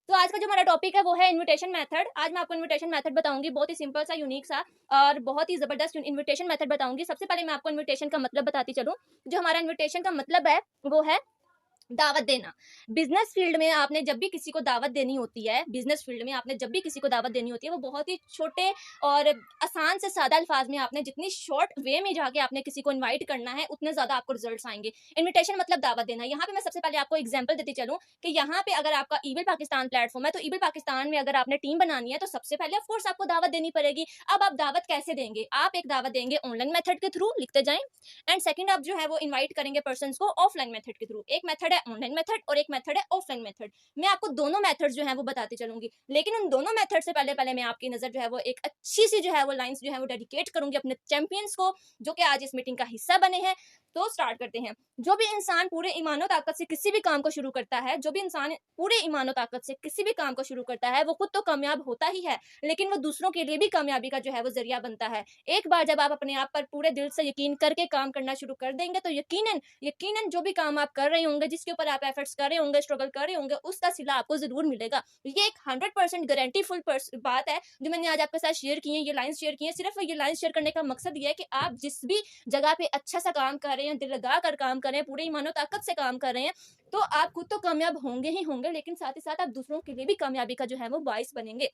तो आज का जो हमारा टॉपिक है वो है इनविटेशन मेथड। आज मैं आपको इनविटेशन मेथड बताऊंगी, बहुत ही सिंपल सा, यूनिक सा और बहुत ही जबरदस्त इनविटेशन मेथड बताऊंगी। सबसे पहले मैं आपको इनविटेशन का मतलब बताती चलूं। जो हमारा इनविटेशन का मतलब है वो है दावत देना। बिजनेस फील्ड में आपने जब भी किसी को दावत देनी होती है, बिजनेस फील्ड में आपने जब भी किसी को दावत देनी होती है, वो बहुत ही छोटे और आसान से सादा अल्फाज में आपने जितनी शॉर्ट वे में जाके आपने किसी को इनवाइट करना है, उतने ज्यादा आपको रिजल्ट्स आएंगे। इनविटेशन मतलब दावत देना। यहाँ पे मैं सबसे पहले आपको एग्जांपल देती चलूं कि यहाँ पे अगर आपका ईबल पाकिस्तान प्लेटफॉर्म है, तो ईबल पाकिस्तान में अगर आपने टीम बनानी है तो सबसे पहले ऑफकोर्स आपको दावत देनी पड़ेगी। अब आप दावत कैसे देंगे? आप एक दावत देंगे ऑनलाइन मेथड के थ्रू, लिखते जाएं। एंड सेकंड आप जो है वो इनवाइट करेंगे पर्सन को ऑफलाइन मेथड के थ्रू। एक मेथड है ऑनलाइन मेथड और एक मेथड है ऑफलाइन मेथड। मैं आपको दोनों मेथड्स जो है वो बताती चलूंगी, लेकिन उन दोनों मेथड से पहले पहले मैं आपकी नजर जो है वो एक अच्छी सी जो है वो लाइंस जो है वो डेडिकेट करूंगी अपने चैंपियंस को, जो कि आज इस मीटिंग का हिस्सा बने हैं। तो स्टार्ट करते हैं। जो भी इंसान पूरे ईमानो ताकत से किसी भी काम को शुरू करता है, जो भी इंसान पूरे ईमानो ताकत से किसी भी काम को शुरू करता है, वो खुद तो कामयाब होता ही है, लेकिन वो दूसरों के लिए भी कामयाबी का जो है वो जरिया बनता है। एक बार जब आप अपने आप पर पूरे दिल से यकीन करके काम करना शुरू कर देंगे, तो यकीनन यकीनन जो भी काम आप कर रहे होंगे, जिसके ऊपर आप एफर्ट्स कर रहे होंगे, स्ट्रगल कर रहे होंगे, उसका सिला आपको जरूर मिलेगा। ये एक 100% गारंटी फुल बात है जो मैंने आज आपके साथ शेयर की है। ये लाइंस शेयर की है, सिर्फ ये लाइंस शेयर करने का मकसद ये है कि आप जिस भी जगह पे अच्छा सा काम कर रहे हैं, दिल लगा कर काम कर रहे हैं, पूरे ईमानो ताकत से काम कर रहे हैं, तो आप खुद तो कामयाब होंगे ही होंगे, लेकिन साथ ही साथ आप दूसरों के लिए भी कामयाबी का जो है वो बाइस बनेंगे।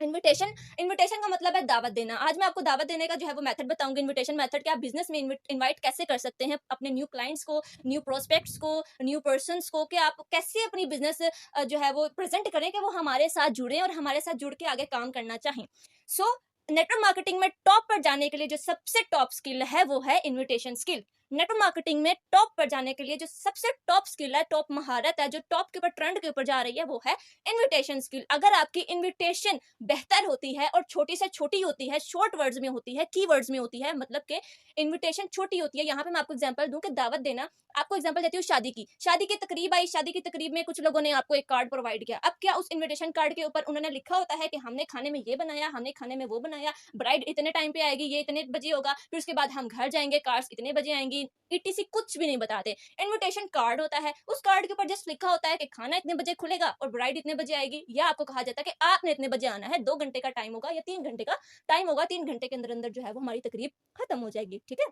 इनविटेशन इनविटेशन का मतलब है दावत देना। आज मैं आपको दावत देने का जो है वो मेथड बताऊंगी, इनविटेशन मेथड कि आप बिजनेस में इनवाइट कैसे कर सकते हैं अपने न्यू क्लाइंट्स को, न्यू प्रोस्पेक्ट्स को, न्यू पर्सन्स को, कि आप कैसे अपनी बिजनेस जो है वो प्रेजेंट करें कि वो हमारे साथ जुड़े और हमारे साथ जुड़ के आगे काम करना चाहें। सो नेटवर्क मार्केटिंग में टॉप पर जाने के लिए जो सबसे टॉप स्किल है वो है इन्विटेशन स्किल। नेटवर्क मार्केटिंग में टॉप पर जाने के लिए जो सबसे टॉप स्किल है, टॉप महारत है, जो टॉप के ऊपर ट्रेंड के ऊपर जा रही है, वो है इन्विटेशन स्किल। अगर आपकी इन्विटेशन बेहतर होती है और छोटी से छोटी होती है, शॉर्ट वर्ड्स में होती है, की वर्ड्स में होती है, मतलब कि इन्विटेशन छोटी होती है। यहाँ पे मैं आपको एग्जांपल दूं कि दावत देना, आपको एग्जांपल देती हूँ शादी की तकरीब आई। शादी की तकरीब में कुछ लोगों ने आपको एक कार्ड प्रोवाइड किया। अब क्या उस इन्विटेशन कार्ड के ऊपर उन्होंने लिखा होता है कि हमने खाने में ये बनाया, हमने खाने में वो बनाया, ब्राइड इतने टाइम पे आएगी, ये इतने बजे होगा, फिर उसके बाद हम घर जाएंगे, कार्स इतने बजे आएंगी, इटीसी कुछ भी नहीं बताते। इन्विटेशन कार्ड होता है, उस कार्ड के ऊपर जस्ट लिखा होता है कि खाना इतने बजे खुलेगा और ब्राइड इतने बजे आएगी, या आपको कहा जाता है कि आपने इतने बजे आना है, 2 घंटे का टाइम होगा या 3 घंटे का टाइम होगा, 3 घंटे के अंदर अंदर जो है वो हमारी तकरीब खत्म हो जाएगी। ठीक है,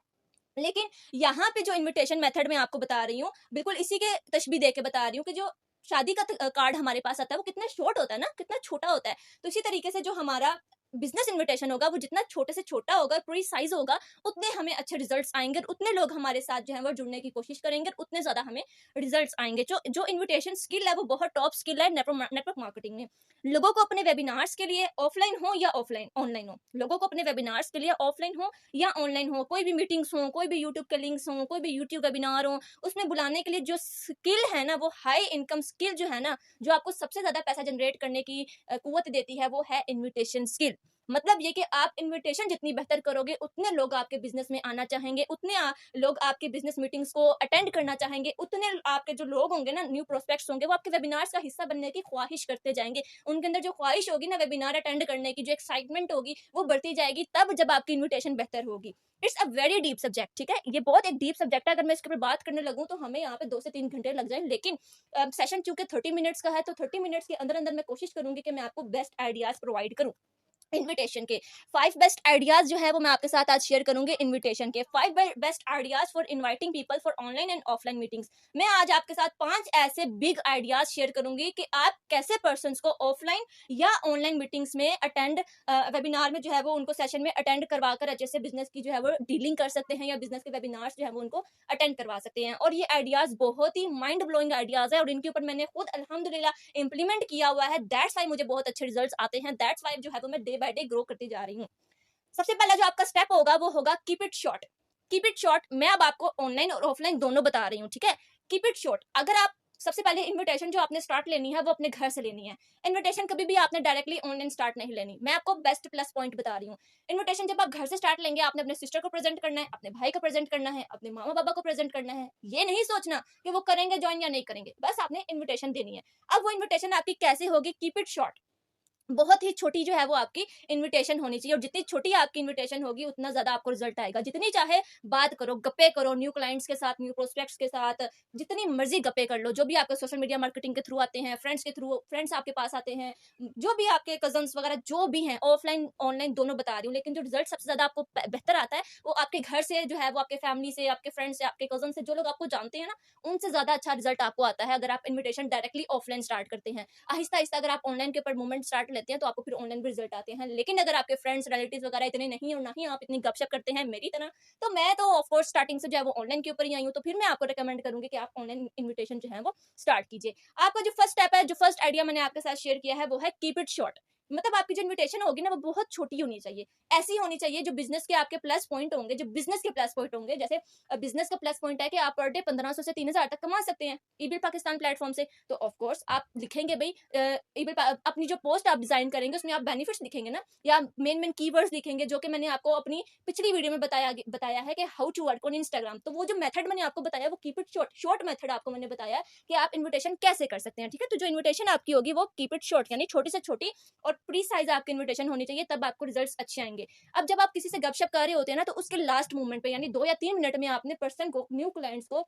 लेकिन यहाँ पे जो इनविटेशन मेथड मैं आपको बता रही हूँ, बिल्कुल इसी के तशबीह दे के बता रही हूँ कि जो शादी का कार्ड हमारे पास आता है वो कितना शॉर्ट होता है ना, कितना छोटा होता है। तो इसी तरीके से जो हमारा बिजनेस इनविटेशन होगा वो जितना छोटे से छोटा होगा, पूरी साइज होगा, उतने हमें अच्छे रिजल्ट्स आएंगे और उतने लोग हमारे साथ जो है वो जुड़ने की कोशिश करेंगे, उतने ज्यादा हमें रिजल्ट्स आएंगे। जो जो इनविटेशन स्किल है वो बहुत टॉप स्किल है नेटवर्क मार्केटिंग में। लोगों को अपने वेबिनार्स के लिए ऑफलाइन हो या ऑफलाइन ऑनलाइन हो, लोगों को अपने वेबिनार्स के लिए ऑफलाइन हो या ऑनलाइन हो, कोई भी मीटिंग्स हो, कोई भी यूट्यूब के लिंक्स हो, कोई भी यूट्यूब वेबिनार हो, उसमें बुलाने के लिए जो स्किल है ना, वो हाई इनकम स्किल जो है ना, जो आपको सबसे ज्यादा पैसा जनरेट करने की कुवत देती है, वो है इन्विटेशन स्किल। मतलब ये कि आप इन्विटेशन जितनी बेहतर करोगे, उतने लोग आपके बिजनेस में आना चाहेंगे, उतने लोग आपके बिजनेस मीटिंग्स को अटेंड करना चाहेंगे, उतने आपके जो लोग होंगे ना, न्यू प्रोस्पेक्ट्स होंगे, वो आपके वेबिनार्स का हिस्सा बनने की ख्वाहिश करते जाएंगे। उनके अंदर जो ख्वाहिश होगी ना वेबिनार अटेंड करने की, जो एक्साइटमेंट होगी, वो बढ़ती जाएगी तब जब आपकी इन्विटेशन बेहतर होगी। It's a very deep subject. ठीक है, ये बहुत एक डीप सब्जेक्ट है। अगर मैं इसके ऊपर बात करने लगूँ तो हमें यहाँ पे 2 से 3 घंटे लग जाए, लेकिन सेशन चूंकि 30 मिनट्स का है, तो 30 मिनट्स के अंदर अंदर मैं कोशिश करूंगी कि मैं आपको बेस्ट आइडियाज प्रोवाइड करूँ। इन्विटेशन के 5 बेस्ट आइडियाज जो है वो मैं आपके साथ आज शेयर करूंगी। इन्विटेशन के 5 best ideas for inviting people for online and offline meetings. मैं आज आपके साथ 5 ऐसे बिग आइडियाज शेयर करूंगी कि आप कैसे पर्संस को ऑफलाइन या ऑनलाइन मीटिंग्स में अटेंड, वेबिनार में जो है वो उनको सेशन में अटेंड करवाकर अच्छे से बिजनेस की जो है वो डीलिंग कर सकते हैं, या बिजनेस के वेबिनार्स जो है वो उनको अटेंड करवा सकते हैं। और ये आइडियाज बहुत ही माइंड ब्लोइंग आइडियाज है और इनके ऊपर मैंने खुद अल्हम्दुलिल्लाह इंप्लीमेंट किया हुआ है। दैट्स वाई मुझे बहुत अच्छे रिजल्ट्स आते हैं, दैट्स वाई जो है वो मैं डे बाय डे ग्रो करती जा रही हूँ। सबसे पहला जो आपका स्टेप होगा वो होगा keep it short. Keep it short. मैं अब आपको ऑनलाइन और ऑफलाइन दोनों बता रही हूँ। ठीक है, कीप इट शॉर्ट। अगर आप सबसे पहले इन्विटेशन जो आपने स्टार्ट लेनी है वो अपने घर से लेनी है। इन्विटेशन कभी भी आपने डायरेक्टली ऑनलाइन स्टार्ट नहीं लेनी। मैं आपको बेस्ट प्लस पॉइंट बता रही हूँ। इन्विटेशन जब आप घर से स्टार्ट लेंगे, आपने अपने सिस्टर को प्रेजेंट करना है, अपने भाई को प्रेजेंट करना है, अपने मामा बाबा को प्रेजेंट करना है। ये नहीं सोचना कि वो करेंगे ज्वाइन या नहीं करेंगे, बस आपने इन्विटेशन देनी है। अब वो इन्विटेशन आपकी कैसे होगी? Keep it short. बहुत ही छोटी जो है वो आपकी इनविटेशन होनी चाहिए, और जितनी छोटी आपकी इनविटेशन होगी उतना ज्यादा आपको रिजल्ट आएगा। जितनी चाहे बात करो, गप्पे करो न्यू क्लाइंट्स के साथ, न्यू प्रोस्पेक्ट्स के साथ, जितनी मर्जी गप्पे कर लो, जो भी आपके सोशल मीडिया मार्केटिंग के थ्रू आते हैं, फ्रेंड्स के थ्रू, फ्रेंड्स आपके पास आते हैं, जो भी आपके कजन्स वगैरह जो भी हैं, ऑफलाइन ऑनलाइन दोनों बता रही हूँ, लेकिन जो रिजल्ट सबसे ज्यादा आपको बेहतर आता है वो आपके घर से जो है वो आपके फैमिली से, आपके फ्रेंड्स से, आपके कजन से, जो लोग आपको जानते हैं ना, उनसे ज्यादा अच्छा रिजल्ट आपको आता है अगर आप इन्विटेशन डायरेक्टली ऑफलाइन स्टार्ट करते हैं। आहिस्ता आहिस्ता अगर आप ऑनलाइन के ऊपर मूवमेंट स्टार्ट लेते हैं तो आपको फिर ऑनलाइन भी रिजल्ट आते हैं। लेकिन अगर आपके फ्रेंड्स रिलेटिव्स वगैरह इतने नहीं और ना ही आप इतनी गपशप करते हैं मेरी तरह, तो मैं तो ऑफ कोर्स स्टार्टिंग से जो है वो ऑनलाइन के ऊपर ही आई हूँ, तो फिर मैं आपको रिकमेंड करूंगी कि आप ऑनलाइन इन्विटेशन जो है वो स्टार्ट कीजिए। आपका जो फर्स्ट स्टेप है, जो फर्स्ट आइडिया मैंने आपके साथ शेयर किया है, वो है कीप इट शॉर्ट। मतलब आपकी जो इन्विटेशन होगी ना वो बहुत छोटी होनी चाहिए, ऐसी होनी चाहिए जो बिजनेस के आपके प्लस पॉइंट होंगे, जो बिजनेस के प्लस पॉइंट होंगे। जैसे बिजनेस का प्लस पॉइंट है कि आप पर डे 1500 से 3000 तक कमा सकते हैं ईबिल पाकिस्तान प्लेटफॉर्म से, तो ऑफ कोर्स आप लिखेंगे भाई अपनी जो पोस्ट आप डिजाइन करेंगे उसमें आप बेनिफिट्स लिखेंगे ना, या मेन मेन कीवर्ड्स लिखेंगे, जो कि मैंने आपको अपनी पिछली वीडियो में बताया है कि how to work on Instagram. तो वो जो मेथड मैंने आपको बताया वो keep it short, short method आपको मैंने बताया कि आप इन्विटेशन कैसे कर सकते हैं। ठीक है, तो जो इन्विटेशन आपकी होगी वो कीप इट शॉर्ट, यानी छोटी से छोटी और प्री साइज आपकी इन्विटेशन होनी चाहिए, तब आपको रिजल्ट्स अच्छे आएंगे। अब जब आप किसी से गपशप कर रहे होते हैं ना, तो उसके लास्ट मोमेंट पे यानी 2 या 3 मिनट में आपने पर्सन को, न्यू क्लाइंट्स को,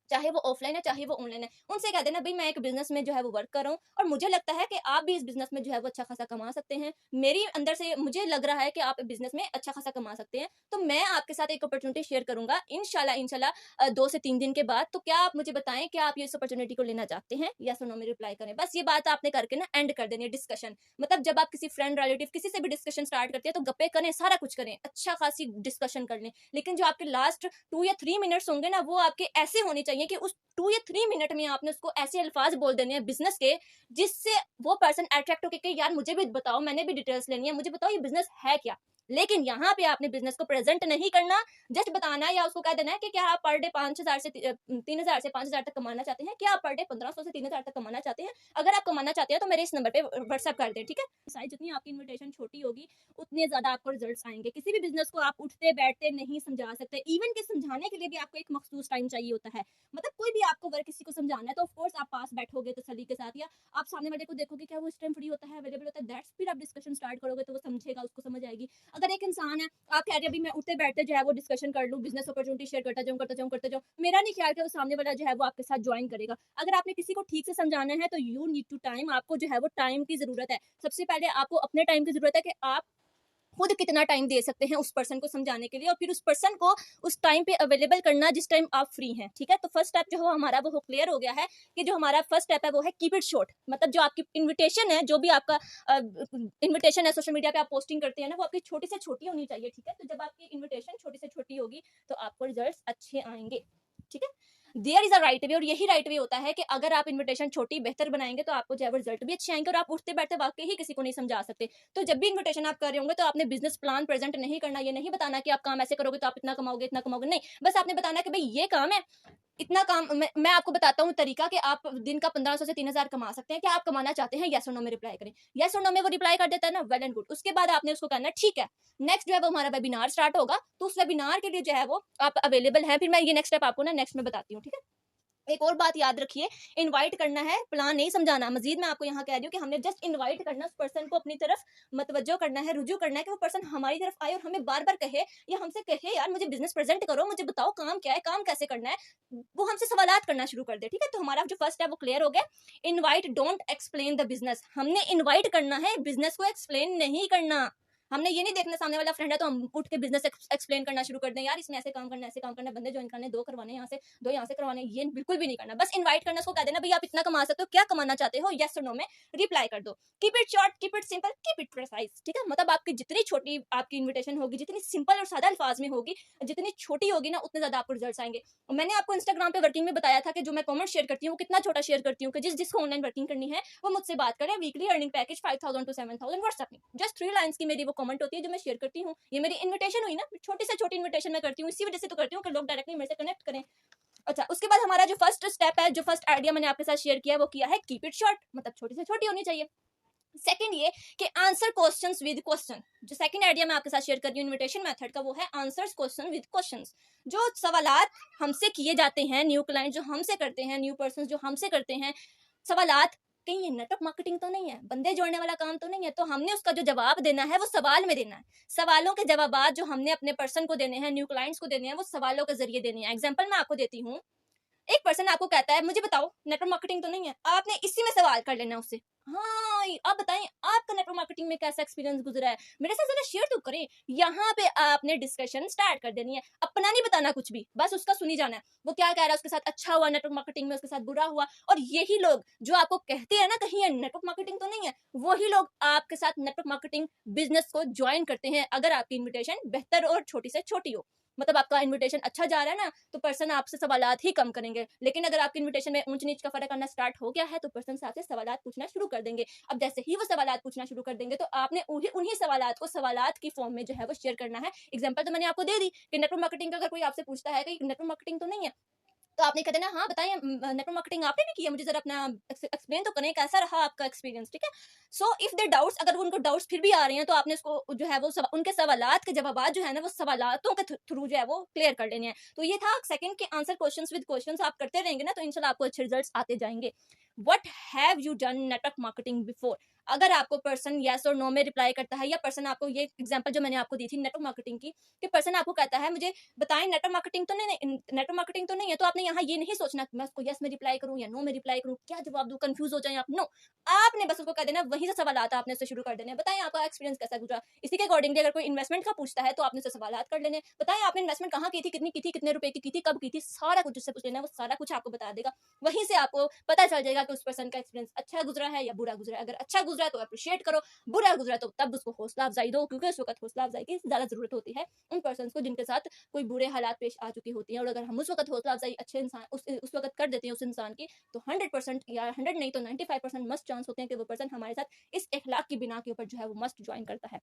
चाहे वो ऑफलाइन है चाहे वो ऑनलाइन है, उनसे कह देना भाई मैं एक बिजनेस में जो है वो वर्क कर रहा हूँ और मुझे लगता है कि आप भी इस बिजनेस में जो है वो अच्छा खासा कमा सकते हैं। मेरी अंदर से मुझे लग रहा है कि आप बिजनेस में अच्छा खासा कमा सकते हैं, तो मैं आपके साथ एक अपॉर्चुनिटी शेयर करूंगा इंशाल्लाह इंशाल्लाह 2 से 3 दिन के बाद। तो क्या आप मुझे बताएं कि आप ये इस अपॉर्चुनिटी को लेना चाहते हैं या सुनो में रिप्लाई करें। बस ये बात आपने करके ना एंड कर देनी है डिस्कशन। मतलब जब आप किसी फ्रेंड रिलेटिव किसी से भी डिस्कशन स्टार्ट करते हैं तो गप्पे करें, सारा कुछ करें, अच्छा खासी डिस्कशन कर लें, लेकिन जो आपके लास्ट 2 या 3 मिनट्स होंगे ना वो आपके ऐसे होने चाहिए कि उस 2 या 3 मिनट में आपने उसको ऐसे अल्फाज बोल देने हैं बिजनेस के, जिससे वो पर्सन अट्रैक्ट होकर कि यार मुझे भी बताओ, मैंने भी डिटेल्स लेनी है, मुझे बताओ ये बिजनेस है क्या। लेकिन यहाँ पे आपने बिजनेस को प्रेजेंट नहीं करना, जस्ट बताना है या उसको कह देना है कि क्या आप पर डे 5000 से 3000 से 5000 तक कमाना चाहते हैं, क्या आप पर डे 1500 से 3000 तक कमाना चाहते हैं। अगर आप कमाना चाहते हैं तो मेरे इस नंबर पे व्हाट्सएप कर दें। ठीक है, साइज जितनी आपकी इन्विटेशन छोटी होगी उतने ज्यादा आपको रिजल्ट्स आएंगे। किसी भी बिजनेस को आप उठते बैठते नहीं समझा सकते, इवन के समझाने के लिए भी आपको एक मखसूस टाइम चाहिए होता है। मतलब कोई भी आपको वर्क किसी को समझाना है तो ऑफ कोर्स आप पास बैठोगे तसल्ली के साथ, या आप सामने वाले को देखोगे क्या वो इस टाइम फ्री होता है, अवेलेबल होता है, दैट्स फिर आप डिस्कशन स्टार्ट करोगे तो वो समझेगा, उसको समझ आएगी। अगर एक इंसान है, आप कह रहे हैं मैं उठते बैठते जो है वो डिस्कशन कर लूँ, बिजनेस अपॉर्चुनिटी शेयर करता जाऊँ, मेरा नहीं ख्याल कि वो सामने वाला जो है वो आपके साथ ज्वाइन करेगा। अगर आपने किसी को ठीक से समझाना है तो यू नीड टू टाइम, आपको जो है वो टाइम की जरूरत है। सबसे पहले आपको अपने टाइम की जरूरत है कि आप खुद कितना टाइम दे सकते हैं उस पर्सन को समझाने के लिए, और फिर उस पर्सन को उस टाइम पे अवेलेबल करना जिस टाइम आप फ्री हैं। ठीक है, तो फर्स्ट स्टेप जो हमारा वो क्लियर हो गया है कि जो हमारा फर्स्ट स्टेप है वो है कीप इट शॉर्ट। मतलब जो आपकी इन्विटेशन है, जो भी आपका इन्विटेशन है सोशल मीडिया पे आप पोस्टिंग करते हैं ना, वो आपकी छोटी से छोटी होनी चाहिए। ठीक है, तो जब आपकी इन्विटेशन छोटी से छोटी होगी तो आपको रिजल्ट अच्छे आएंगे। ठीक है, there is a right way, और यही राइट वे होता है कि अगर आप इन्विटेशन छोटी बेहतर बनाएंगे तो आपको जो है रिजल्ट भी अच्छे आएंगे, और आप उठते बैठते वाकई ही किसी को नहीं समझा सकते। तो जब भी इन्विटेशन आप कर रहे होंगे तो आपने बिजनेस प्लान प्रेजेंट नहीं करना, ये नहीं बताना कि आप काम ऐसे करोगे तो आप इतना कमाओगे, नहीं, बस आपने बताना कि भाई ये काम है, इतना काम मैं आपको बताता हूँ तरीका कि आप दिन का 1500 से 3000 कमा सकते हैं, क्या आप कमाना चाहते हैं, यस और नो में रिप्लाई करें। यस और नो में वो रिप्लाई कर देता है ना, वेल एंड गुड। उसके बाद आपने उसको कहना ठीक है, नेक्स्ट जो है वो हमारा वेबिनार स्टार्ट होगा, तो उस वेबिनार के लिए जो है वो आप अवेलेबल है, फिर मैं ये नेक्स्ट स्टेप आपको ना नेक्स्ट में बताती हूँ। ठीक है, एक और बात याद रखिए, इनवाइट करना है, प्लान नहीं समझाना। मजीद मैं आपको यहाँ कह रही हूँ कि हमने जस्ट इनवाइट करना, उस पर्सन को अपनी तरफ मतवज्जो करना है, रुजू करना है कि वो पर्सन हमारी तरफ आए और हमें बार बार कहे या हमसे कहे यार मुझे बिजनेस प्रेजेंट करो, मुझे बताओ काम क्या है, काम कैसे करना है, वो हमसे सवालात करना शुरू कर दे। ठीक है, तो हमारा जो फर्स्ट है वो क्लियर हो गया। Invite, don't explain the business. हमने इनवाइट करना है, बिजनेस को एक्सप्लेन नहीं करना। हमने ये नहीं देखना सामने वाला फ्रेंड है तो हम उठ के बिजनेस एक्सप्लेन करना शुरू कर दें, यार इसमें ऐसे काम करना, ऐसे काम करना, बंदे ज्वाइन करने, 2 करवाने यहाँ से, 2 यहाँ से करवाने, ये बिल्कुल भी नहीं करना। बस इनवाइट करना, उसको कह देना भाई आप इतना कमा सकते हो, क्या कमाना चाहते हो, यस और नो में रिप्लाई कर दो। Keep it short, keep it simple, keep it precise. ठीक है, मतलब आपकी जितनी छोटी आपकी इन्विटेशन होगी, जितनी सिंपल और सादा अल्फाज में होगी, जितनी छोटी होगी ना, उतने ज्यादा आपको रिजल्ट आएंगे। मैंने आपको इंस्टाग्राम पे वर्किंग में बताया था कि जो मैं कमेंट शेयर करती हूँ वो कितना छोटा शेयर करती हूँ कि जिसको ऑनलाइन वर्किंग करनी है वो मुझसे बात करें। Weekly earning package 5000 to 7000 WhatsApp में, जस्ट 3 लाइंस की मेरी वो कमेंट होती है जो मैं शेयर करती हूँ। ये मेरी इन्विटेशन हुई ना, छोटी से छोटी इन्विटेशन मैं करती हूँ, इसी वजह से तो करती हूँ कि लोग डायरेक्टली मेरे से कनेक्ट करें। अच्छा, उसके बाद हमारा जो फर्स्ट स्टेप है, जो फर्स्ट आइडिया मैंने आपके साथ शेयर किया, वो किया है कीप इट शॉर्ट, मतलब छोटी से छोटी होनी चाहिए। सेकंड ये कि आंसर क्वेश्चंस विद क्वेश्चन। जो सेकंड आइडिया मैं आपके साथ शेयर कर रही हूँ इन्विटेशन मेथड का, वो है आंसर्स क्वेश्चन विद क्वेश्चंस। जो सवालात हमसे किए जाते हैं, न्यू क्लाइंट जो हमसे करते हैं, न्यू पर्सन जो हमसे करते हैं सवालात, कहीं ये नेटवर्क मार्केटिंग तो नहीं है, बंदे जोड़ने वाला काम तो नहीं है। तो हमने उसका जो जवाब देना है वो सवाल में देना है। सवालों के जवाब जो हमने अपने पर्सन को देने हैं, न्यू क्लाइंट्स को देने हैं, वो सवालों के जरिए देने हैं। एग्जाम्पल मैं आपको देती हूँ। एक पर्सन आपको कहता है मुझे बताओ नेटवर्क मार्केटिंग तो नहीं है, आपने इसी में सवाल कर लेना उससे। हाँ, आप बताएं आपका नेटवर्क मार्केटिंग में कैसा एक्सपीरियंस गुजरा है, मेरे साथ जरा शेयर तो करें। यहाँ पे आपने डिस्कशन स्टार्ट कर देनी है, अपना नहीं बताना कुछ भी, बस उसका सुनी जाना है। वो क्या कह रहा है, उसके साथ अच्छा हुआ नेटवर्क मार्केटिंग में, उसके साथ बुरा हुआ। और यही लोग जो आपको कहते हैं ना कहीं ये नेटवर्क मार्केटिंग तो नहीं है, वही लोग आपके साथ नेटवर्क मार्केटिंग बिजनेस को ज्वाइन करते हैं, अगर आपकी इन्विटेशन बेहतर और छोटी से छोटी हो। मतलब आपका इन्विटेशन अच्छा जा रहा है ना, तो पर्सन आपसे सवालात ही कम करेंगे। लेकिन अगर आपके इन्विटेशन में ऊंच नीच का फर्क करना स्टार्ट हो गया है, तो पर्सन आपसे सवालात पूछना शुरू कर देंगे। अब जैसे ही वो सवालात पूछना शुरू कर देंगे, तो आपने उन्हीं सवालात को सवालात की फॉर्म में जो है वो शेयर करना है। एग्जाम्पल तो मैंने आपको दे दी कि नेटवर्क मार्केटिंग का अगर कोई आपसे पूछता है कि नेटवर्क मार्केटिंग तो नहीं है, तो आपने कहते ना हाँ बताइए नेटवर्क मार्केटिंग आपने भी किया, मुझे जरा अपना एक्सप्लेन तो करें कैसा रहा आपका एक्सपीरियंस। ठीक है, सो इफ दे डाउट्स, अगर उनको डाउट्स फिर भी आ रहे हैं, तो आपने उसको जो है वो उनके सवालात के जवाब जो है ना वो सवालातों के थ्रू जो है वो क्लियर कर लेने हैं। तो ये था सेकंड के आंसर क्वेश्चंस विद क्वेश्चंस आप करते रहेंगे ना, तो इंशाल्लाह आपको अच्छे रिजल्ट्स आते जाएंगे। What have you done network marketing before. अगर आपको पर्सन यस और नो में रिप्लाई करता है, या पर्सन आपको, ये एग्जांपल जो मैंने आपको दी थी नेटवर्क मार्केटिंग की, कि पर्सन आपको कहता है मुझे बताएं नेटवर्क मार्केटिंग तो नहीं, नेटवर्क मार्केटिंग तो नहीं है, तो आपने यहाँ ये नहीं सोचना कि मैं उसको यस में रिप्लाई करूं या नो में रिप्लाई करूं, क्या जवाब दूं, कंफ्यूज हो जाए आप। नो, आपने बस उसको कह देना, वहीं से सवाल आता आपने उससे शुरू कर देना, बताएं आपका एक्सपीरियंस कैसा गुजरा। इसी के अकॉर्डिंगली अगर कोई इन्वेस्टमेंट का पूछता है, तो आपने उससे सवाल कर लेने, बताएं आपने इन्वेस्टमेंट कहाँ की थी, कितनी की थी, कितने रुपए की थी, कब की थी, सारा कुछ उससे पूछ लेना, वो सारा कुछ आपको बता देगा। वहीं से आपको पता चल जाएगा कि उस पर्सन का एक्सपीरियंस अच्छा गुजरा है या बुरा गुजरा है। अगर अच्छा गुजरा है तो अप्रिशिएट करो, बुरा गुजरा तो तब उसको हौसला अफजाई दो, क्योंकि उस वक्त हौसला अफजाई की ज्यादा जरूरत होती है उन पर्सन को जिनके साथ कोई बुरे हालात पेश आ चुकी होती हैं। और अगर हम उस वक्त हौसला अफजाई अच्छे इंसान उस वक्त कर देते हैं उस इंसान की, तो 100% या 100 नहीं तो 95% मस्ट चांस होते हैं कि वो पर्सन हमारे साथ इस इखलाक की बिना के ऊपर जो है वो मस्ट ज्वाइन करता है।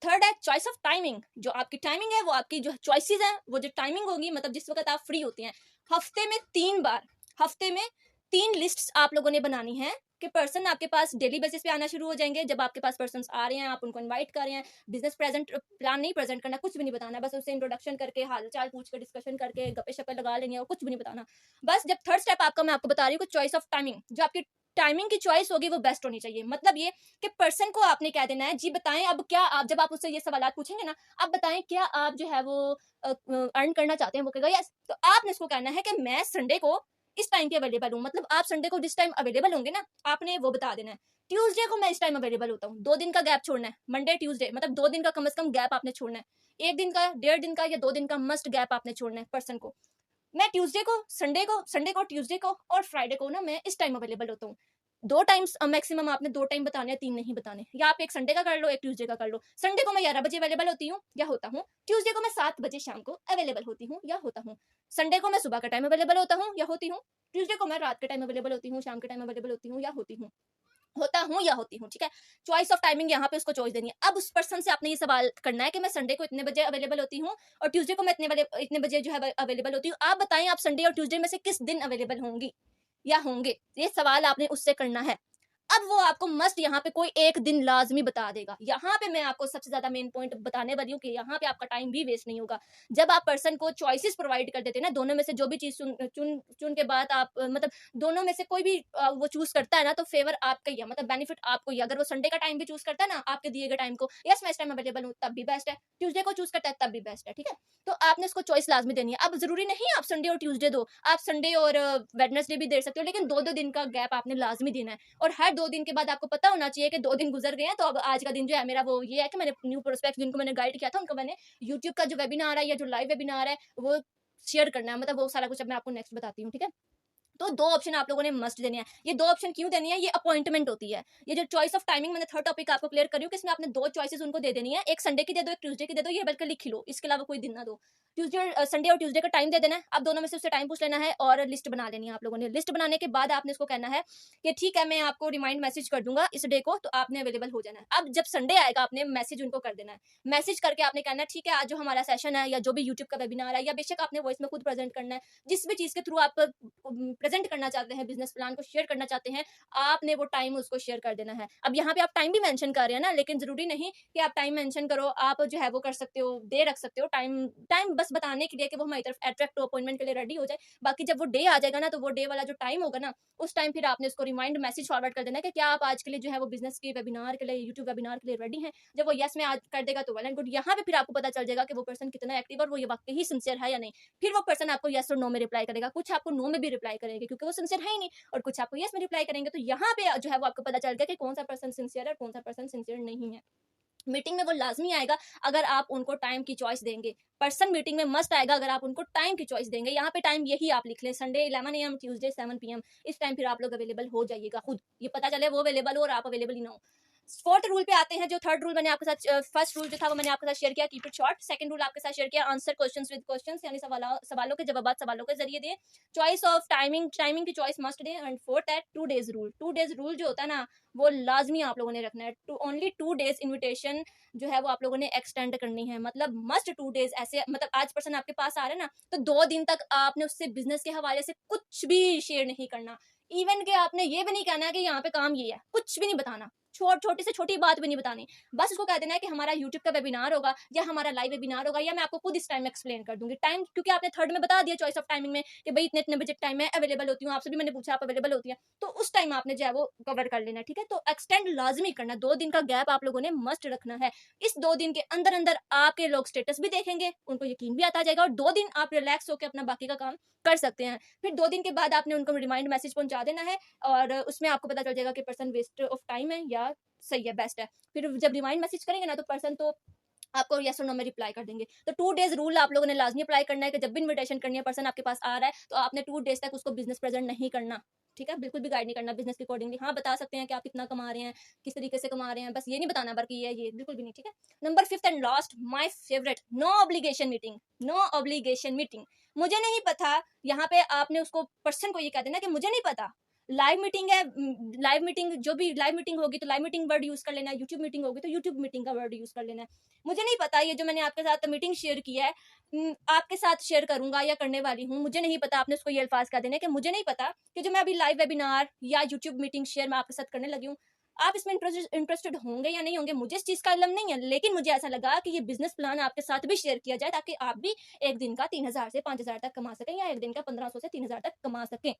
थर्ड है चॉइस ऑफ टाइमिंग। जो आपकी टाइमिंग है, वो आपकी जो चॉइसेस हैं, वो जो टाइमिंग होगी, मतलब जिस वक्त आप फ्री होती हैं, हफ्ते में 3 बार, हफ्ते में 3 लिस्ट्स आप लोगों ने बनानी है कि पर्सन आपके पास डेली बेसिस पे आना शुरू हो जाएंगे। जब आपके पास पर्सन आ रहे हैं, आप उनको इनवाइट कर रहे हैं, बिजनेस प्रेजेंट प्लान नहीं प्रेजेंट करना, कुछ भी नहीं बताना, बस उससे इंट्रोडक्शन करके हाल चाल पूछ के डिस्कशन करके गप्पे शप्पे लगा लेंगे, और कुछ भी नहीं बताना। बस जब थर्ड स्टेप आपका मैं आपको बता रही हूँ, चॉइस ऑफ टाइमिंग, जो आपकी टाइमिंग की चॉइस होगी वो बेस्ट होनी चाहिए। मतलब ये कि पर्सन को आपने कह देना है, जी बताएं अब क्या आप, जब आप उससे ये सवाल पूछेंगे ना, आप बताएं क्या आप जो है वो अर्न करना चाहते हैं, वो कहेगा यस। तो आपने उसको कहना है कि मैं संडे को इस टाइम पे अवेलेबल हूँ, मतलब आप संडे को जिस टाइम अवेलेबल होंगे ना, आपने वो बता देना है। ट्यूसडे को मैं इस टाइम अवेलेबल होता हूँ, 2 दिन का गैप छोड़ना है, मंडे ट्यूसडे, मतलब 2 दिन का कम से कम गैप आपने छोड़ना है। 1 दिन का, 1.5 दिन का या 2 दिन का मस्ट गैप आपने छोड़ना है पर्सन को। मैं ट्यूसडे को, संडे को, ट्यूसडे को और फ्राइडे को ना मैं इस टाइम अवेलेबल होता हूँ। 2 टाइम्स मैक्सिमम आपने 2 टाइम बताने हैं, 3 नहीं बताने। या आप एक संडे का कर लो, एक ट्यूसडे का कर लो। संडे को मैं 11 बजे अवेलेबल होती हूँ या होता हूँ, ट्यूसडे को मैं 7 बजे शाम को अवेलेबल होती हूँ या होता हूँ, संडे को मैं सुबह का टाइम अवेलेबल होता हूँ या होती हूँ, ट्यूसडे को मैं रात के टाइम अवेलेबल होती हूँ, शाम के टाइम अवेलेबल होती हूँ या होती हूँ, होता हूँ या होती हूँ। ठीक है, चॉइस ऑफ टाइमिंग यहाँ पे उसको चॉइस देनी है। अब उस पर्सन से आपने ये सवाल करना है कि मैं संडे को इतने बजे अवेलेबल होती हूँ और ट्यूसडे को मैं इतने बजे जो है अवेलेबल होती हूँ, आप बताएं आप संडे और ट्यूसडे में से किस दिन अवेलेबल होंगी या होंगे। ये सवाल आपने उससे करना है। अब वो आपको मस्ट यहाँ पे कोई एक दिन लाजमी बता देगा। यहाँ पे मैं आपको सबसे ज्यादा मेन पॉइंट बताने वाली हूँ कि यहाँ पे आपका टाइम भी वेस्ट नहीं होगा। जब आप पर्सन को चॉइसेस प्रोवाइड कर देते हैं ना, दोनों में से जो भी चीज चुन के बाद आप मतलब दोनों में से कोई भी वो चूज करता है ना, तो फेवर आपका ही है, मतलब बेनिफिट आपको ही। अगर वो संडे का टाइम भी चूज करता है ना आपके दिए गए टाइम को, यस मैं इस टाइम अवेलेबल हूँ, तब भी बेस्ट है। ट्यूसडे को चूज करता है तब भी बेस्ट है। ठीक है, तो आपने उसको चॉइस लाजमी देनी है। अब जरूरी नहीं आप संडे और ट्यूसडे दो, आप संडे और वेडनेसडे भी दे सकते हो, लेकिन 2-2 दिन का गैप आपने लाजमी देना है। और हर 2 दिन के बाद आपको पता होना चाहिए कि 2 दिन गुजर गए हैं, तो अब आज का दिन जो है मेरा वो ये है कि मैंने न्यू प्रोस्पेक्ट जिनको मैंने गाइड किया था उनको मैंने यूट्यूब का जो वेबिनार है या जो लाइव वेबिनार है वो शेयर करना है, मतलब वो सारा कुछ अब मैं आपको नेक्स्ट बताती हूँ। ठीक है, तो 2 ऑप्शन आप लोगों ने मस्ट देने हैं। ये 2 ऑप्शन क्यों देनी है, ये अपॉइंटमेंट होती है। ये जो चॉइस ऑफ टाइमिंग मैंने थर्ड टॉपिक आपको क्लियर करी हूँ कि इसमें आपने 2 चॉइसेस उनको दे देनी है, एक संडे की दे दो, एक ट्यूसडे की दे दो, ये बल्कि लिख लो, इसके अलावा कोई दिन ना दो। ट्यूसडे संडे और ट्यूसडे का टाइम दे देना है, अब दोनों में से उससे टाइम पूछ लेना है और लिस्ट बना लेनी है आप लोगों ने। लिस्ट बनाने के बाद आपने उसको कहना है कि ठीक है मैं आपको रिमाइंड मैसेज कर दूंगा इस डे को, तो आपने अवेलेबल हो जाना है। अब जब संडे आएगा आपने मैसेज उनको कर देना है, मैसेज करके आपने कहना है ठीक है आज जो हमारा सेशन है या जो भी यूट्यूब का वेबिनार है, या बेशक आपने वॉइस में खुद प्रेजेंट करना है, जिस भी चीज के थ्रू आप प्रेजेंट करना चाहते हैं, बिजनेस प्लान को शेयर करना चाहते हैं, आपने वो टाइम उसको शेयर कर देना है। अब यहाँ पे आप टाइम भी मेंशन कर रहे हैं ना, लेकिन जरूरी नहीं कि आप टाइम मेंशन करो, आप जो है वो कर सकते हो, डे रख सकते हो, टाइम टाइम बस बताने के लिए कि वो हमारी तरफ अट्रैक्ट हो, अपॉइंटमेंट के लिए रेडी हो जाए। बाकी जब वो डे आ जाएगा ना, तो वो डे वाला जो टाइम होगा ना, उस टाइम फिर आपने उसको रिमाइंड मैसेज फॉरवर्ड कर देना है कि क्या आप आज के लिए जो है वो बिजनेस के वेबिनार के लिए, यूट्यूब वेबिनार के लिए रेडी हैं। जब वो यस में आज कर देगा तो वेल एंड गुड। यहाँ पे फिर आपको पता चल जाएगा कि वो पर्सन कितना एक्टिव और वो ये वाकई ही सिंसियर है या नहीं। फिर वो पर्सन आपको यस और नो में रिप्लाई करेगा, कुछ आपको नो में भी रिप्लाई करेंगे क्योंकि वो सिंसियर है ही नहीं, और कुछ आपको यस में रिप्लाई करेंगे। तो यहाँ पे जो है वो आपको पता चल गया कि कौन सा पर्सन सिंसियर है और कौन सा पर्सन सिंसियर नहीं है। मीटिंग में वो लाजमी आएगा अगर आप उनको टाइम की चॉइस देंगे। पर्सन मीटिंग में मस्ट आएगा अगर आप उनको टाइम की चॉइस देंगे। यहाँ पे टाइम यही आप लिख लें, संडे 11 AM, ट्यूसडे 7 PM। इस टाइम फिर आप लोग अवेलेबल हो जाइएगा, खुद ये पता चले वो अवेलेबल हो और आप अवेलेबल ही ना हो। फोर्थ रूल पे आते हैं, जो थर्ड रूल मैंने आपके साथ, फर्स्ट रूल जो था वो मैंने आपके साथ शेयर किया, keep it short. Second rule आपके साथ शेयर किया, आंसर क्वेश्चंस विद क्वेश्चंस, यानी सवालों के जवाब सवालों के जरिए दें। चॉइस ऑफ टाइमिंग की चॉइस मस्ट दें। एंड फोर्थ है 2 days रूल। 2 days रूल जो होता है ना, वो लाजमी आप लोगों ने रखना है। ओनली 2 days इन्विटेशन जो है वो आप लोगों ने एक्सटेंड करनी है, मतलब मस्ट 2 days। ऐसे मतलब आज पर्सन आपके पास आ रहा है ना, तो 2 दिन तक आपने उससे बिजनेस के हवाले से कुछ भी शेयर नहीं करना। इवन के आपने ये भी नहीं कहना है कि यहाँ पे काम ये है, कुछ भी नहीं बताना, छोटी से छोटी बात भी नहीं बतानी। बस उसको कह देना है कि हमारा यूट्यूब का वेबिनार होगा या हमारा लाइव वेबिनार होगा, या मैं आपको खुद इस टाइम में एक्सप्लेन कर दूंगी टाइम, क्योंकि आपने थर्ड में बता दिया चॉइस ऑफ टाइमिंग में कि भाई इतने इतने बजे टाइम में अवेलेबल होती हूँ, आपसे भी मैंने पूछा आप अवेलेबल होती है, तो उस टाइम आपने जो है वो कवर कर लेना है, ठीक है। तो एक्सटेंड लाजमी करना, 2 दिन का गैप आप लोगों ने मस्ट रखना है। इस 2 दिन के अंदर अंदर आपके लोग स्टेटस भी देखेंगे, उनको यकीन भी आता जाएगा, और 2 दिन आप रिलैक्स होकर अपना बाकी का काम कर सकते हैं। फिर 2 दिन के बाद आपने उनको रिमाइंड मैसेज पहुंचा देना है, और उसमें आपको पता चल जाएगा कि पर्सन वेस्ट ऑफ टाइम है या सही है, बेस्ट है। फिर जब रिमाइंड मैसेज करेंगे ना, तो पर्सन तो आपको यस और नो में रिप्लाई कर देंगे। तो 2 days रूल आप लोगों ने लाजमी अप्लाई करना है कि जब भी इन्विटेशन करनी है, पर्सन आपके पास आ रहा है, तो आपने 2 days तक उसको बिजनेस प्रेजेंट नहीं करना, ठीक है। बिल्कुल भी गाइड नहीं करना बिजनेस के अकॉर्डिंगली। हाँ, बता सकते हैं कि आप कितना कमा रहे हैं, किस तरीके से कमा रहे हैं, बस ये नहीं बताना बाकी ये बिल्कुल भी नहीं, ठीक है। Number 5th and last, my favourite, no obligation meeting. No obligation meeting, मुझे नहीं पता, यहाँ पे आपने उसको पर्सन को ये कह देना कि मुझे नहीं पता। लाइव मीटिंग है, लाइव मीटिंग जो भी लाइव मीटिंग होगी तो लाइव मीटिंग वर्ड यूज कर लेना है, यूट्यूब मीटिंग होगी तो यूट्यूब मीटिंग का वर्ड यूज कर लेना है। मुझे नहीं पता, ये जो मैंने आपके साथ मीटिंग शेयर किया है, आपके साथ शेयर करूंगा या करने वाली हूँ, मुझे नहीं पता। आपने उसको ये अल्फाज कह देने कि मुझे नहीं पता कि जो मैं अभी लाइव वेबिनार या यूट्यूब मीटिंग शेयर मैं आपके साथ करने लगी हूँ, आप इसमें इंटरेस्टेड होंगे या नहीं होंगे, मुझे इस चीज का इल्म नहीं है, लेकिन मुझे ऐसा लगा कि ये बिजनेस प्लान आपके साथ भी शेयर किया जाए, ताकि आप भी एक दिन का 3000 से 5000 तक कमा सकें, या एक दिन का 1500 से 3000 तक कमा सकें।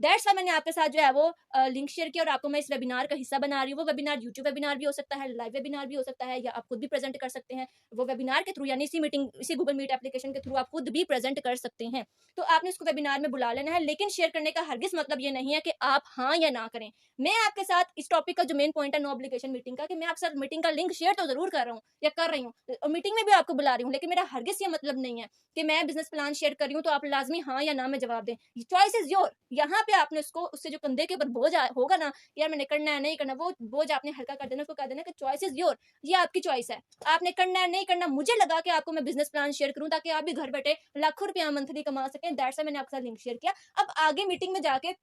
दैट्स वाई मैंने आपके साथ जो है वो लिंक शेयर किया, और आपको मैं इस वेबिनार का हिस्सा बना रही हूँ। वो वेबिनार यूट्यूब वेबिनार भी हो सकता है, लाइव वेबिनार भी हो सकता है, या आप खुद भी प्रेजेंट कर सकते हैं वो वेबिनार के थ्रू, यानी इसी गूगल मीट एप्लीकेशन के थ्रू आप खुद भी प्रेजेंट कर सकते हैं। तो आपने उसको वेबिनार में बुला लेना है, लेकिन शेयर करने का हरगिज मतलब ये नहीं है कि आप हाँ या ना करें। मैं आपके साथ इस टॉपिक का जो मेन पॉइंट है नो ऑब्लिगेशन मीटिंग का, कि मैं आपके साथ मीटिंग का लिंक शेयर तो जरूर कर रहा हूँ या कर रही हूँ, और मीटिंग में भी आपको बुला रही हूँ, लेकिन मेरा हरगिज ये मतलब नहीं है कि मैं बिजनेस प्लान शेयर कर रही हूँ तो आप लाजमी हाँ या ना में जवाब दें। Choice is your. यहाँ पे आपने उसको, उससे जो कंधे के ऊपर बोझ होगा ना, यार मैंने करना है नहीं करना, वो बोझ आपने हल्का कर देना, उसको कह देना कि चॉइस इज योर, ये आपकी चॉइस है, आपने करना है नहीं करना। मुझे लगा कि आपको मैं बिजनेस प्लान शेयर करूं ताकि आप भी घर बैठे लाखों रुपया मंथली कमा सकें, दैट्स व्हाई मैंने आपके साथ लिंक शेयर किया। अब आगे मीटिंग में जाके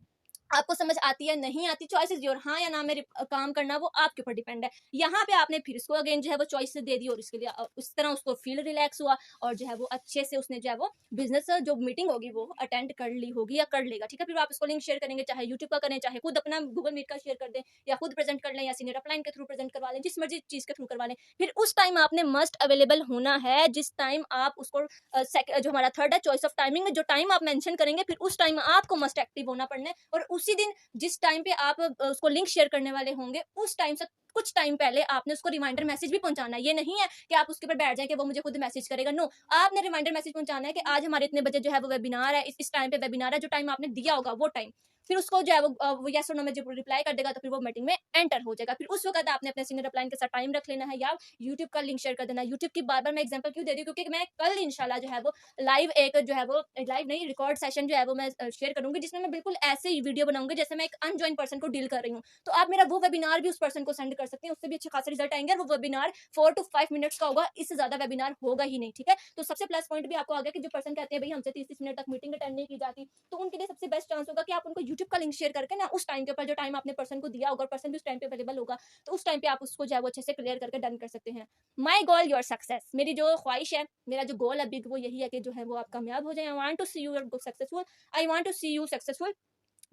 आपको समझ आती है नहीं आती, चॉइस इज योर, हाँ या ना में काम करना वो आपके ऊपर डिपेंड है। यहाँ पे आपने फिर इसको अगेन जो है वो चॉइस दे दी, और इसके लिए उस तरह उसको फील रिलैक्स हुआ, और जो है वो अच्छे से उसने जो है वो बिजनेस जो मीटिंग होगी वो अटेंड कर ली होगी या कर लेगा, ठीक है। फिर आप इसको लिंक शेयर करेंगे, चाहे यूट्यूब का करें, चाहे खुद अपना गूगल मीट का शेयर कर दें, या खुद प्रेजेंट कर लें, या सीनियर अपलाइन के थ्रू प्रेजेंट करवा लें, जिस मर्जी चीज के थ्रू करवा लें। फिर उस टाइम आपने मस्ट अवेलेबल होना है, जिस टाइम आप उसको जो हमारा थर्ड है चॉइस ऑफ टाइमिंग, जो टाइम आप मेंशन करेंगे फिर उस टाइम आपको मस्ट एक्टिव होना पड़ना है, और उसी दिन जिस टाइम पे आप उसको लिंक शेयर करने वाले होंगे उस टाइम से कुछ टाइम पहले आपने उसको रिमाइंडर मैसेज भी पहुंचाना है। ये नहीं है कि आप उसके ऊपर बैठ जाए कि वो मुझे खुद मैसेज करेगा, नो, आपने रिमाइंडर मैसेज पहुंचाना है कि आज हमारे इतने बजे जो है वो वेबिनार है, इस टाइम पे वेबिनार है, जो टाइम आपने दिया होगा वो टाइम। फिर उसको जो है वो यस और नो में जब रिप्लाई कर देगा तो फिर वो मीटिंग में एंटर हो जाएगा। फिर उस वक्त आपने अपने सीनियर अपलाइन के साथ टाइम रख लेना है, या यूट्यूब का लिंक शेयर कर देना। यूट्यूब की बार बार मैं एग्जांपल क्यों दे रही हूँ, क्योंकि मैं कल इंशाल्लाह जो है वो लाइव एक जो है वो लाइव नहीं रिकॉर्ड सेशन जो है वो मैं शेयर करूंगी, जिसमें मैं बिल्कुल ऐसे ही वीडियो बनाऊंगी जैसे मैं एक अनजॉइन पर्सन को डील कर रही हूँ। तो आप मेरा वो वेबिनार भी उस पर्सन को सेंड कर सकते हैं, उससे भी अच्छे खासे रिजल्ट आएंगे, और वो वेबिनार 4 to 5 मिनट्स का होगा, इससे ज्यादा वेबिनार होगा ही नहीं, ठीक है। तो सबसे प्लस पॉइंट भी आपको आ गया कि जो पर्सन कहते हैं भाई हमसे 30-30 मिनट तक मीटिंग अटेंड नहीं की जाती, तो उनके लिए सबसे बेस्ट चांस होगा कि आप उनको यूट्यूब का लिंक शेयर करके ना उस टाइम के ऊपर जो टाइम आपने पर्सन को दिया होगा, पर्सन भी उस टाइम पे अवेलेबल होगा, तो उस टाइम पे आप उसको जो है वो अच्छे से क्लियर करके डन कर सकते हैं। माई गोल योर सक्सेस, मेरी जो ख्वाहिश है, मेरा जो गोल है बिग, वो यही है कि जो है वो आप कामयाब हो जाए। I want to see you successful, I want to see you successful.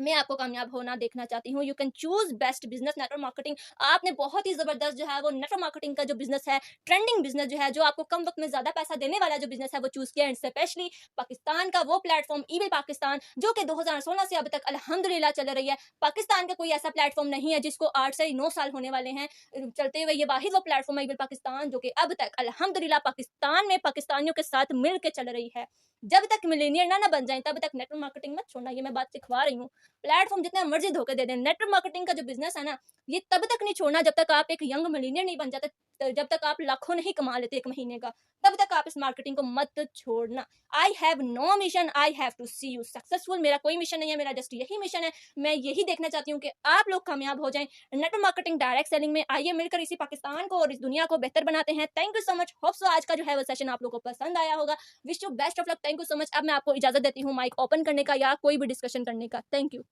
मैं आपको कामयाब होना देखना चाहती हूँ। You can choose best business network marketing. आपने बहुत ही जबरदस्त जो है वो नेटवर्क मार्केटिंग का जो बिजनेस है, ट्रेंडिंग बिजनेस जो है, जो आपको कम वक्त में ज्यादा पैसा देने वाला जो बिजनेस है वो चूज किया। एंड स्पेशली पाकिस्तान का वो प्लेटफॉर्म ईबे पाकिस्तान, जो कि 2016 से अब तक अल्हम्दुलिल्लाह चल रही है। पाकिस्तान का कोई ऐसा प्लेटफॉर्म नहीं है जिसको 8 से 9 साल होने वाले हैं चलते हुए। ये वाहिद वो प्लेटफॉर्म है ईबे पाकिस्तान, जो कि अब तक अल्हम्दुलिल्लाह पाकिस्तान में पाकिस्तानियों के साथ मिल के चल रही है। जब तक मिलेनियर ना बन जाए तब तक नेटवर्क मार्केटिंग मत छोड़ना, ये मैं बात सिखवा रही हूँ। प्लेटफॉर्म जितने मर्जी धोखे दे दें, नेटवर्क मार्केटिंग का जो बिजनेस है ना, ये तब तक नहीं छोड़ना जब तक आप एक यंग मिलीनियर नहीं बन जाते, जब तक आप लाखों नहीं कमा लेते एक महीने का, तब तक आप इस मार्केटिंग को मत छोड़ना। I have no mission, I have to see you successful. मेरा कोई मिशन नहीं है, मेरा जस्ट यही मिशन है। मैं यही देखना चाहती हूँ कि आप लोग कामयाब हो जाएं नेटवर्क मार्केटिंग डायरेक्ट सेलिंग में। आइए मिलकर इसी पाकिस्तान को और इस दुनिया को बेहतर बनाते हैं। Thank you so much. Hope so आज का जो है वो सेशन आप लोगों को पसंद आया होगा। Wish you best of luck. Thank you so much. अब मैं आपको इजाजत देती हूँ माइक ओपन करने का या कोई भी डिस्कशन करने का। Thank you.